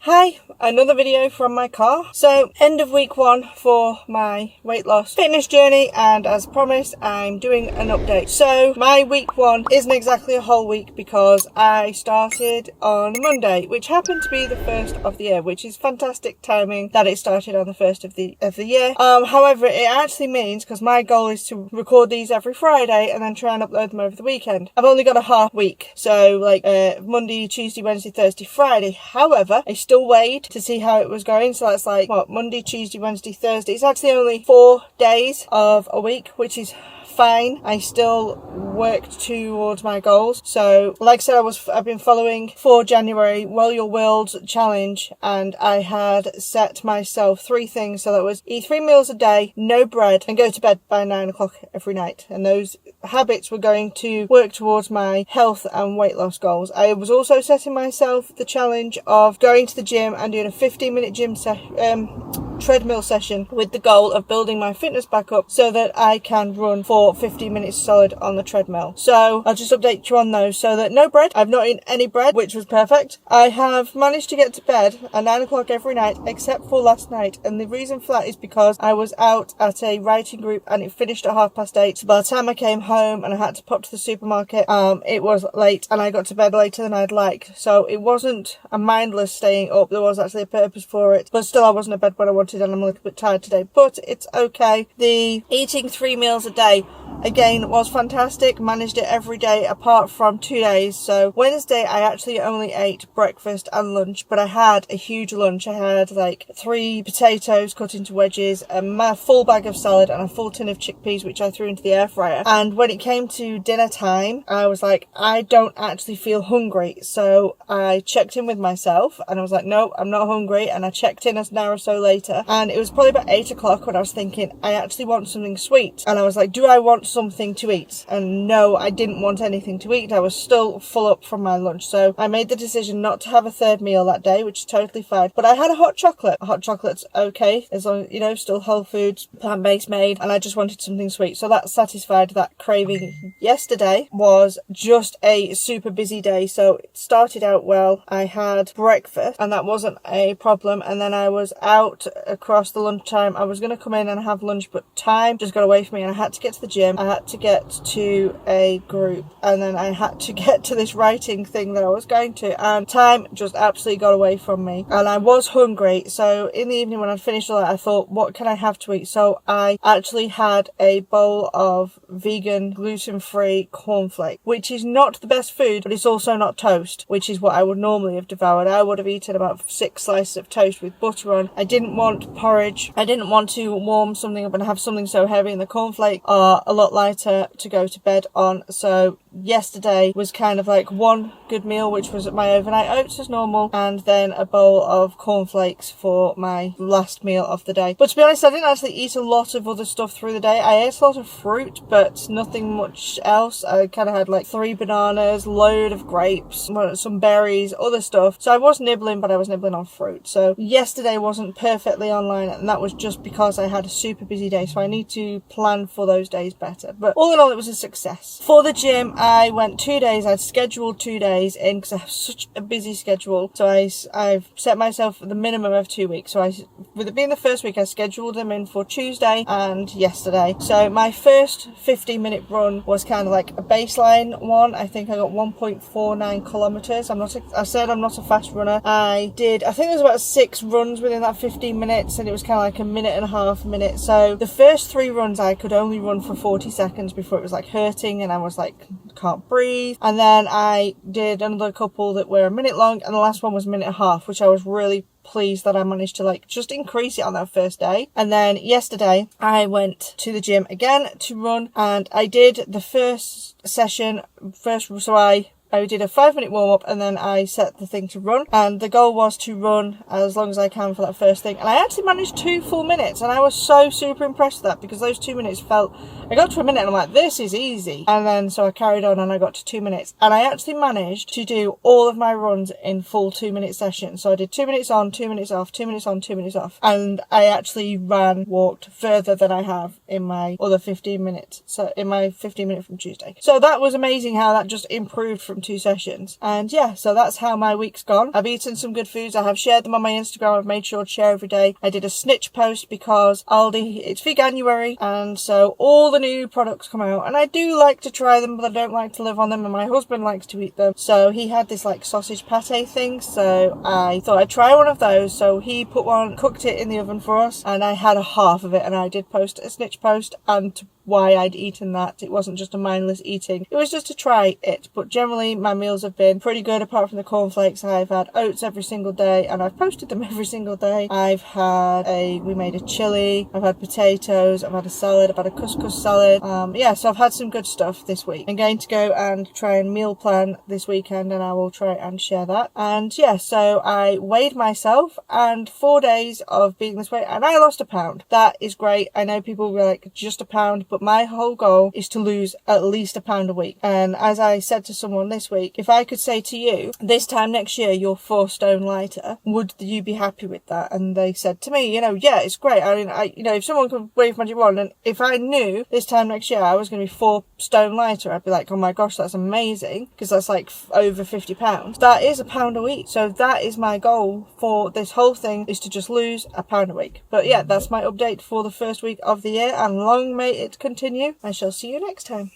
Hi, another video from my car. So, end of week 1 for my weight loss fitness journey, and as promised, I'm doing an update. So, my week 1 isn't exactly a whole week because I started on Monday, which happened to be the first of the year, which is fantastic timing that it started on the first of the year. However, it actually means, because my goal is to record these every Friday and then try and upload them over the weekend, I've only got a half week. So, Monday, Tuesday, Wednesday, Thursday, Friday. However, I still weighed to see how it was going, so that's Monday, Tuesday, Wednesday, Thursday. It's actually only 4 days of a week, which is fine. I still worked towards my goals. So like I said, I've been following for January Well Your World challenge, and I had set myself 3 things. So that was eat 3 meals a day, no bread, and go to bed by 9 o'clock every night. And those habits were going to work towards my health and weight loss goals. I was also setting myself the challenge of going to the gym and doing a 15-minute treadmill session with the goal of building my fitness back up so that I can run for 15 minutes solid on the treadmill. So I'll just update you on those. So that no bread, I've not eaten any bread, which was perfect. I have managed to get to bed at 9 o'clock every night except for last night, and the reason for that is because I was out at a writing group and it finished at 8:30. So by the time I came home and I had to pop to the supermarket, it was late and I got to bed later than I'd like. So it wasn't a mindless staying up, there was actually a purpose for it, but still I wasn't in bed when I wanted and I'm a little bit tired today, but it's okay. The eating 3 meals a day again was fantastic. Managed it every day apart from 2 days. So Wednesday I actually only ate breakfast and lunch, but I had a huge lunch. I had 3 potatoes cut into wedges, a full bag of salad and a full tin of chickpeas, which I threw into the air fryer. And when it came to dinner time, I was like, I don't actually feel hungry. So I checked in with myself and I was like, no, I'm not hungry. And I checked in an hour or so later, and it was probably about 8 o'clock when I was thinking, I actually want something sweet. And I was like, do I want something to eat? And no, I didn't want anything to eat. I was still full up from my lunch. So I made the decision not to have a third meal that day, which is totally fine. But I had a hot chocolate. A hot chocolate's okay, as long as, still whole foods, plant-based made, and I just wanted something sweet. So that satisfied that craving. Yesterday was just a super busy day. So it started out well. I had breakfast and that wasn't a problem. And then I was out across the lunchtime. I was going to come in and have lunch, but time just got away from me and I had to get to the gym. I had to get to a group, and then I had to get to this writing thing that I was going to, and time just absolutely got away from me. And I was hungry, so in the evening when I'd finished all that, I thought, what can I have to eat? So I actually had a bowl of vegan, gluten-free cornflakes, which is not the best food, but it's also not toast, which is what I would normally have devoured. I would have eaten about 6 slices of toast with butter on. I didn't want porridge. I didn't want to warm something up and have something so heavy, and the cornflakes are a lot lighter to go to bed on. So yesterday was kind of like one good meal, which was my overnight oats as normal, and then a bowl of cornflakes for my last meal of the day. But to be honest, I didn't actually eat a lot of other stuff through the day. I ate a lot of fruit, but nothing much else. I kind of had 3 bananas, load of grapes, some berries, other stuff. So I was nibbling, but I was nibbling on fruit. So yesterday wasn't perfectly online, and that was just because I had a super busy day. So I need to plan for those days better. But all in all, it was a success. For the gym, I went 2 days. I'd scheduled 2 days in because I have such a busy schedule. So I've set myself the minimum of 2 weeks. So with it being the first week, I scheduled them in for Tuesday and yesterday. So my first 15-minute run was kind of like a baseline one. I think I got 1.49 kilometers. I said I'm not a fast runner. I think there was about 6 runs within that 15 minutes, and it was kind of like a minute and a half minute. So the first 3 runs I could only run for 40 seconds before it was hurting and I was can't breathe. And then I did another couple that were a minute long, and the last one was a minute and a half, which I was really pleased that I managed to just increase it on that first day. And then yesterday I went to the gym again to run, and I did the first session so I did a 5-minute warm-up, and then I set the thing to run, and the goal was to run as long as I can for that first thing. And I actually managed 2 full minutes, and I was so super impressed with that, because those 2 minutes I got to a minute and I'm like, this is easy. And then so I carried on and I got to 2 minutes, and I actually managed to do all of my runs in full 2-minute sessions. So I did 2 minutes on, 2 minutes off, 2 minutes on, 2 minutes off, and I actually walked further than I have in my other 15 minutes. So in my 15 minute from Tuesday. So that was amazing how that just improved from from 2 sessions. And yeah, so that's how my week's gone. I've eaten some good foods. I have shared them on my Instagram. I've made sure to share every day. I did a snitch post because Aldi, it's Veganuary, and so all the new products come out, and I do like to try them, but I don't like to live on them, and my husband likes to eat them. So he had this like sausage pate thing, so I thought I'd try one of those. So he put one, cooked it in the oven for us, and I had a half of it, and I did post a snitch post and why I'd eaten that. It wasn't just a mindless eating, it was just to try it. But generally my meals have been pretty good. Apart from the cornflakes, I've had oats every single day, and I've posted them every single day. We made a chili, I've had potatoes, I've had a salad, I've had a couscous salad. Yeah, so I've had some good stuff this week. I'm going to go and try and meal plan this weekend, and I will try and share that. And yeah, so I weighed myself, and 4 days of being this way, and I lost a pound. That is great. I know people were like, just a pound, but my whole goal is to lose at least a pound a week. And as I said to someone this week, if I could say to you, this time next year you're 4 stone lighter, would you be happy with that? And they said to me, yeah, it's great. I mean, if someone could wave magic wand, and if I knew this time next year I was going to be 4 stone lighter, I'd be like, oh my gosh, that's amazing, because that's like over 50 pounds. That is a pound a week. So that is my goal for this whole thing, is to just lose a pound a week. But yeah, that's my update for the first week of the year, and long may it continue. I shall see you next time.